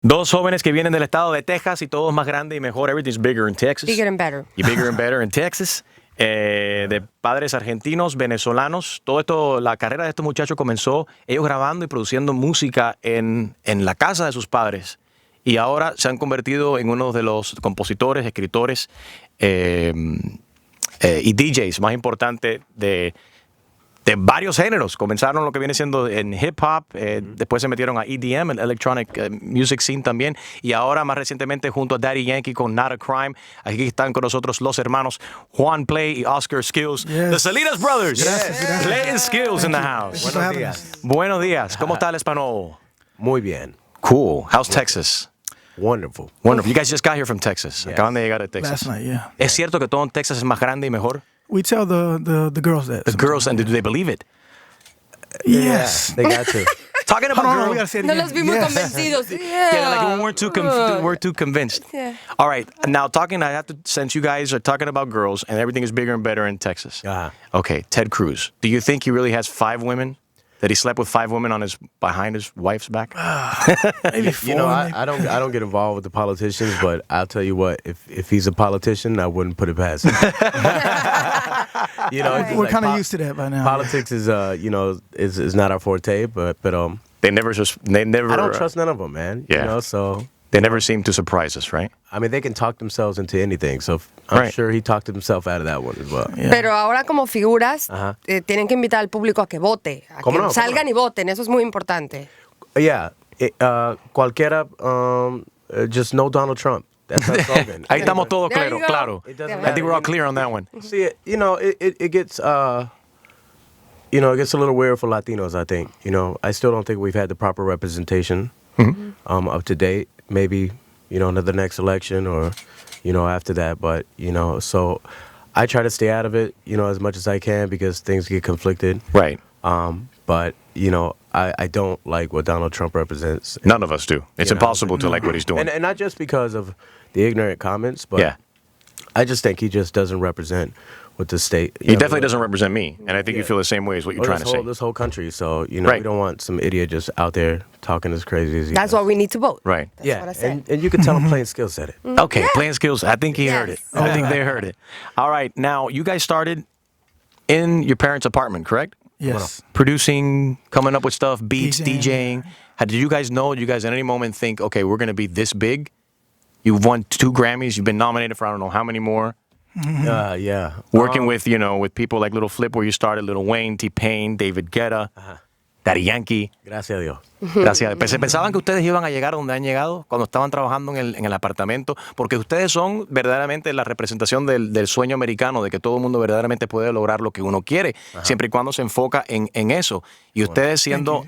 Dos jóvenes que vienen del estado de Texas y todo es más grande y mejor. Everything's bigger in Texas. Bigger and better. Y bigger and better in Texas. De padres argentinos, venezolanos. Todo esto, la carrera de estos muchachos comenzó ellos grabando y produciendo música en la casa de sus padres. Y ahora se han convertido en uno de los compositores, escritores y DJs más importantes de varios géneros. Comenzaron lo que viene siendo en hip hop, después se metieron a EDM, el electronic music scene también, y ahora más recientemente junto a Daddy Yankee con Not a Crime. Aquí están con nosotros los hermanos Juan Play y Oscar Skillz, the Salinas Brothers. Play and Skillz in the house. Buenos días. Buenos días. ¿Cómo está el español? Muy bien. Cool. How's Texas? Wonderful. Wonderful. You guys just got here from Texas. Yes. Acaban de llegar de Texas. Last night, yeah. ¿Es cierto que todo en Texas es más grande y mejor? We tell the girls that. The girls, and do they believe it? Yes. They got to. Talking about Hold on, girls. we gotta say it No again. los vimos Yes. convencidos. Yeah, like we weren't too convinced. Yeah. All right, now I have to, since you guys are talking about girls and everything is bigger and better in Texas. Uh-huh. Okay, Ted Cruz. Do you think he really has 5 women? That he slept with 5 women behind his wife's back? Maybe 4. You know, I don't get involved with the politicians, but I'll tell you what, if he's a politician, I wouldn't put it past him. You know, it's We're like kind of used to that by now. politics is is not our forte, but They never. I don't trust none of them, man. Yeah. You know, so They never seem to surprise us, right? I mean, they can talk themselves into anything. So I'm Right. sure he talked himself out of that one as well. Yeah. Pero ahora como figuras Ajá. tienen que invitar al público a que vote, a ¿Cómo que no? salgan y voten. Eso es muy importante. Yeah, cualquiera, just no Donald Trump. That's our slogan. Ahí estamos todos There you claro. go. It doesn't I think we're all clear on that one. See, it gets, it gets a little weird for Latinos, I think. You know, I still don't think we've had the proper representation up to date. Maybe, into the next election or, after that. But, so I try to stay out of it, as much as I can because things get conflicted. Right. But, I don't like what Donald Trump represents. None of us do. It's impossible to like what he's doing. And not just because of the ignorant comments, but Yeah. I just think he just doesn't represent what the state. He definitely doesn't represent me, and I think you feel the same way as what you're trying to say. This whole country. So, Right. we don't want some idiot just out there talking as crazy as he That's does. why we need to vote. Right. That's what I said. and you can tell him playing skill said it. Okay, playing skills. I think he heard it. Yes. I think they heard it. All right, now you guys started in your parents' apartment, correct? Yes. Producing, coming up with stuff, beats, DJing. DJing. Did you guys know? Did you guys at any moment think, okay, we're going to be this big? You've won 2 Grammys. You've been nominated for I don't know how many more. Yeah. Working with people like Little Flip, where you started, Lil Wayne, T-Pain, David Guetta, Daddy Yankee. Gracias a Dios. Gracias. ¿Se pensaban que ustedes iban a llegar a donde han llegado cuando estaban trabajando en el apartamento? Porque ustedes son verdaderamente la representación del sueño americano, de que todo el mundo verdaderamente puede lograr lo que uno quiere, siempre y cuando se enfoca en eso. Y ustedes siendo,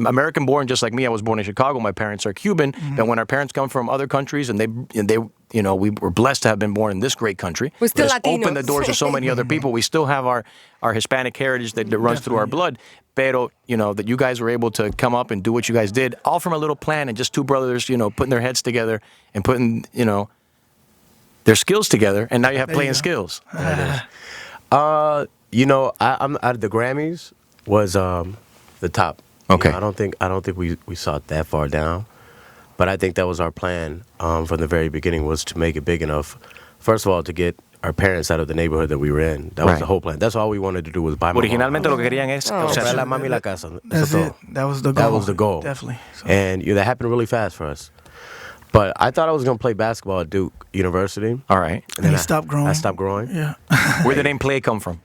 American born, just like me, I was born in Chicago, my parents are Cuban, but when our parents come from other countries and they we were blessed to have been born in this great country. We're still It's Latinos. opened the doors to so many other people. We still have our Hispanic heritage that runs through our blood. Pero, that you guys were able to come up and do what you guys did, all from a little plan and just 2 brothers, putting their heads together and putting, their skills together. And now you have playing skills. I'm out of the Grammys was the top. Okay. I don't think we saw it that far down, but I think that was our plan from the very beginning, was to make it big enough. First of all, to get our parents out of the neighborhood that we were in. That was Right. the whole plan. That's all we wanted to do was buy my Originalmente lo que querían es... comprar la mami la casa. That's Eso it. That was the goal. That was the goal. Definitely. So, And that happened really fast for us. But I thought I was going to play basketball at Duke University. All right. and he stopped growing. I stopped growing. Yeah. Where did the name Play come from?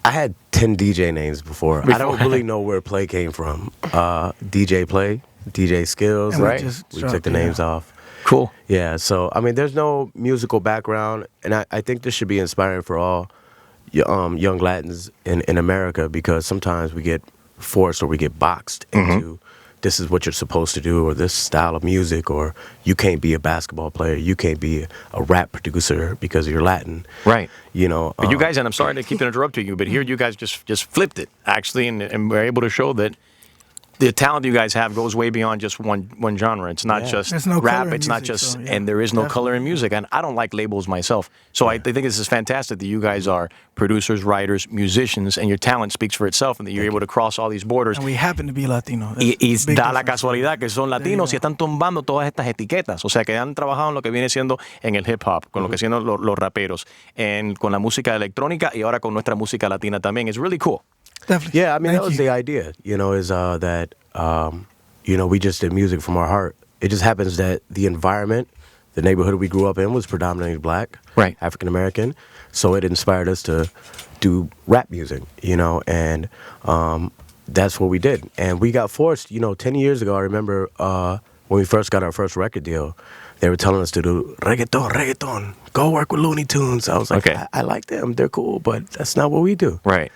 I had 10 DJ names before. I don't really know where Play came from. DJ Play, DJ Skillz, And we right? just We dropped took the it, names yeah. off. Cool. Yeah, so, there's no musical background, and I think this should be inspiring for all young Latins in America, because sometimes we get forced or we get boxed into this is what you're supposed to do, or this style of music, or you can't be a basketball player, you can't be a rap producer because you're Latin. Right. But you guys, and I'm sorry to keep interrupting you, but here you guys just flipped it, actually, and were able to show that the talent you guys have goes way beyond just one genre. It's not just There's no rap. color in It's not music, just, so, yeah, and there is no color in definitely. music. And I don't like labels myself. So I think this is fantastic that you guys are producers, writers, musicians, and your talent speaks for itself, and that you're able to cross all these borders. And we happen to be Latino. That's Y a big da la difference. casualidad que son There you latinos y go. están tumbando todas estas etiquetas. O sea, que han trabajado en lo que viene siendo en el hip hop, con lo que siendo los raperos, con la música electrónica y ahora con nuestra música latina también. It's really cool. Definitely. Yeah, I mean, Thank that was you. the idea, is that, we just did music from our heart. It just happens that the environment, the neighborhood we grew up in was predominantly black, Right. African American. So it inspired us to do rap music, and that's what we did. And we got forced, 10 years ago, I remember when we first got our first record deal, they were telling us to do reggaeton, go work with Looney Tunes. I was like, Okay. I like them, they're cool, but that's not what we do. Right.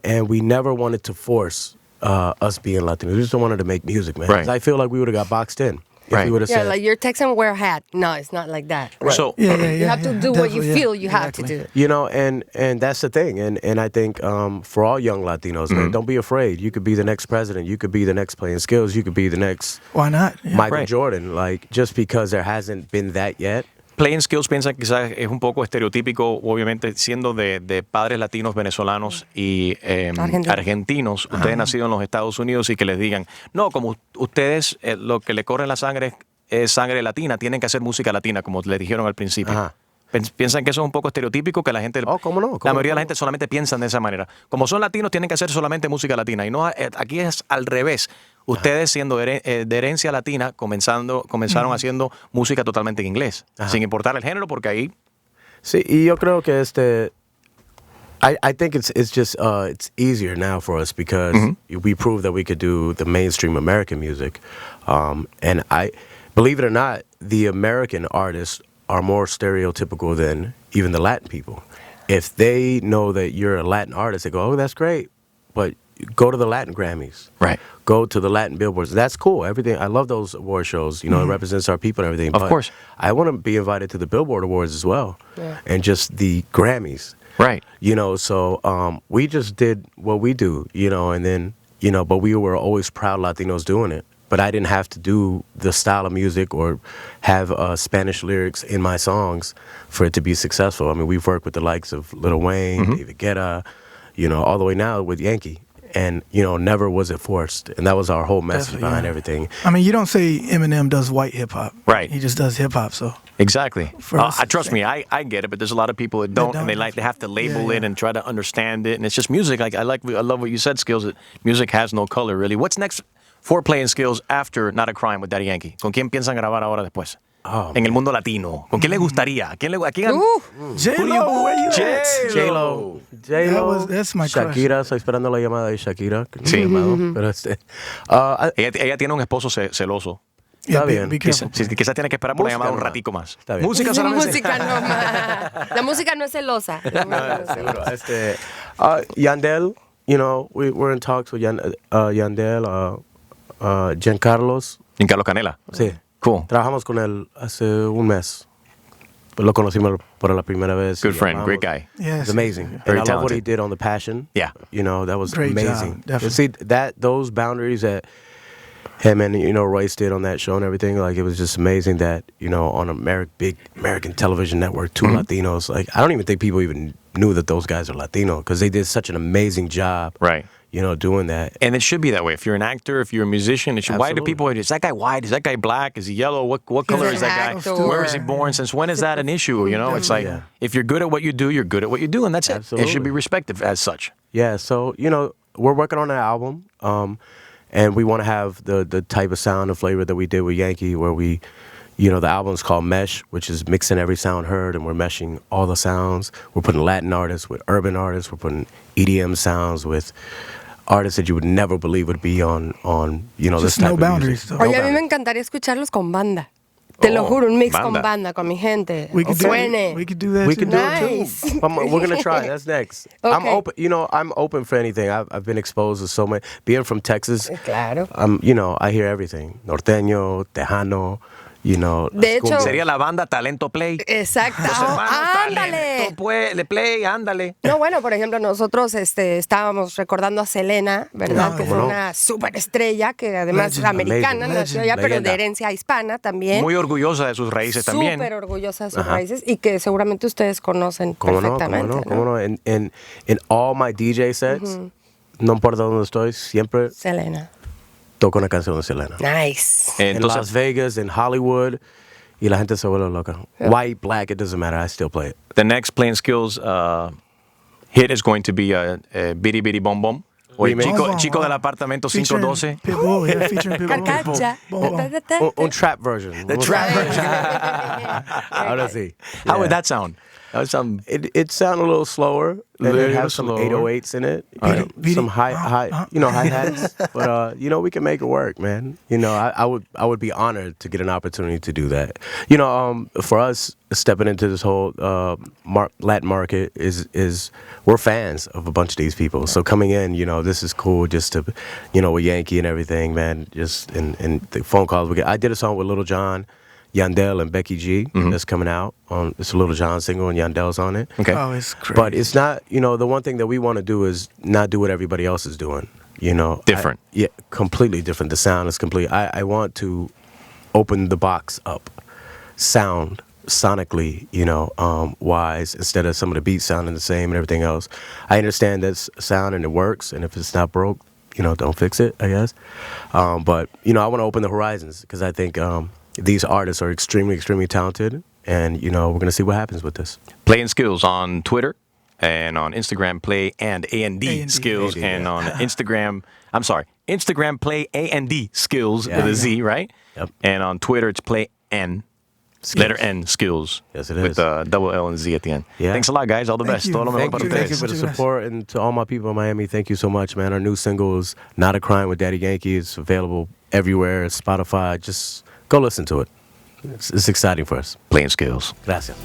And we never wanted to force us being Latinos. We just wanted to make music, man. Right. 'Cause I feel like we would have got boxed in if Right. we would have Yeah, said, like you're Texan, wear a hat. No, it's not like that. So, Yeah, yeah, yeah. You have to do what you definitely, feel yeah, you have to exactly. do. and that's the thing. And I think for all young Latinos, man, don't be afraid. You could be the next president. You could be the next playing Skillz. You could be the next Why not? Yeah. Michael Right. Jordan. Like, just because there hasn't been that yet. Playing Skillz piensa que quizás es un poco estereotípico, obviamente siendo de padres latinos, venezolanos y argentinos, ustedes nacidos en los Estados Unidos y que les digan, no, como ustedes lo que le corre en la sangre es sangre latina, tienen que hacer música latina, como le dijeron al principio. Ajá. Piensan que eso es un poco estereotípico, que la gente, Oh, ¿cómo no? la mayoría de la gente solamente piensan de esa manera. Como son latinos, tienen que hacer solamente música latina. Y no, aquí es al revés. Ustedes siendo de herencia latina, comenzaron haciendo música totalmente en inglés, sin importar el género, porque ahí... Sí, y yo creo que I think it's just it's easier now for us because we proved that we could do the mainstream American music, and I believe it or not, the American artists are more stereotypical than even the Latin people. If they know that you're a Latin artist, they go, "Oh, that's great," but go to the Latin Grammys, Right. Go to the Latin Billboards. That's cool. Everything. I love those award shows. It represents our people and everything. Of but course. I want to be invited to the Billboard Awards as well, and just the Grammys. Right. So we just did what we do, and then, but we were always proud Latinos doing it. But I didn't have to do the style of music or have Spanish lyrics in my songs for it to be successful. I mean, we've worked with the likes of Lil Wayne, David Guetta, all the way now with Yankee. And, never was it forced. And that was our whole message Definitely, behind yeah. everything. I mean, you don't say Eminem does white hip hop. Right. He just does hip hop. So Exactly. For us, Trust me, I get it, but there's a lot of people that don't, and they have to label it and try to understand it, and it's just music. Like I love what you said, Skillz. That music has no color, really. What's next for Playing Skillz after Not a Crime with Daddy Yankee? ¿Con quién piensan grabar ahora después? En el mundo latino. ¿Con quién le gustaría? ¿A quién J-Lo, where you at? J-Lo. J-Lo. That's my Shakira. Estoy esperando la llamada de Shakira. que no Sí. me ha llamado, pero ella tiene un esposo celoso. Yeah, Está bien. Be careful. Quizás tiene que esperar por la Música llamada un nomás. ratico más. Está bien. Música solamente. Música no más. La música no es celosa. La música no es celosa. Yandel, we're in talks with Yandel, Giancarlos. Y Carlos Canela. Sí. Cool. Trabajamos con él hace un mes. Lo conocimos por la primera vez. Good y friend, amamos. great guy. Yes. It's amazing. Very And I love what he talented. did on The Passion. Yeah. That was Great job, amazing. definitely. See, those boundaries that him and, Royce did on that show and everything, like, it was just amazing that, on a big American television network, two Latinos, like, I don't even think people even knew that those guys are Latino because they did such an amazing job, Right. Doing that. And it should be that way. If you're an actor, if you're a musician, why do Absolutely. people, is that guy white? Is that guy black? Is he yellow? What color an is that guy? actor. Where is he born? Since when is that an issue? It's like, Yeah. if you're good at what you do, you're good at what you do, and that's it. It should Absolutely. be respected as such. Yeah, so, we're working on an album, and we want to have the type of sound and flavor that we did with Yankee, where we, the album's called Mesh, which is mixing every sound heard, and we're meshing all the sounds. We're putting Latin artists with urban artists. We're putting EDM sounds with artists that you would never believe would be on this Just type no of boundaries, music. though. Oye, a mí me encantaría escucharlos con banda. Te lo juro, un mix con banda, con mi gente. We could do Suene. We could do that We too. can do Nice. it too. We're gonna try. That's next. I'm Okay. open. I'm open for anything. I've been exposed to so many. Being from Texas, Claro. I hear everything. Norteño, Tejano, you know. De hecho- schoolboy. Sería la banda Talento Play. Exacto. Los hermanos ¡Ándale! Talento Play, ándale. No, bueno, por ejemplo, nosotros estábamos recordando a Selena, ¿verdad? Ah, Que cómo fue no. una superestrella, que además Legend. americana, Legend. nació allá, pero Leyenda. de herencia hispana también. Muy orgullosa de sus raíces también. Súper orgullosa de sus Ajá. raíces y que seguramente ustedes conocen ¿Cómo no? perfectamente. ¿Cómo no? In all my DJ sets, no importa dónde estoy, siempre Selena. toco una canción de Selena. Nice. In Las Entonces, Vegas, in Hollywood, y la gente se vuelve loca. White, black, it doesn't matter. I still play it. the next Playing Skills hit is going to be Bitty Bitty Bom Bom. O el Remix. chico del apartamento Featuring 512. Pitbull, yeah, featuring Pitbull. Carcacha. Boom, boom. Un trap version. The trap version. Ahora sí. How would Yeah. that sound? That would sound It sound a little slower. And it Little has some slower. 808s in it. Beat it. Some hi hats. But we can make it work, man. I would be honored to get an opportunity to do that. For us stepping into this whole Latin market is we're fans of a bunch of these people. So coming in, this is cool just to, with Yankee and everything, man. Just and the phone calls we get. I did a song with Little John, Yandel, and Becky G that's coming out. It's a Little John single and Yandel's on it. okay. Oh, it's crazy. But it's not, the one thing that we want to do is not do what everybody else is doing. Different. Yeah, completely different. The sound is complete. I want to open the box up, sonically, wise, instead of some of the beats sounding the same and everything else. I understand that's sound and it works, and if it's not broke, don't fix it, I guess. But I want to open the horizons because I think these artists are extremely, extremely talented, and we're going to see what happens with this. Playing Skills on Twitter and on Instagram, Play and A&D Skills, A&D, and yeah. on Instagram Play A&D Skills with a Z, right? Yep. And on Twitter, it's Play N. Letter N Skills. Yes, it with is. double L and Z at the end. Yeah. Thanks a lot, guys. All the Thank best. you. Todo lo mejor Thank para you, ustedes. thank you for the Muchas gracias. support, and to all my people in Miami, thank you so much, man. Our new single is Not a Crime with Daddy Yankee. It's available everywhere, Spotify. Just go listen to it. It's exciting for us. Playing Skills. Gracias.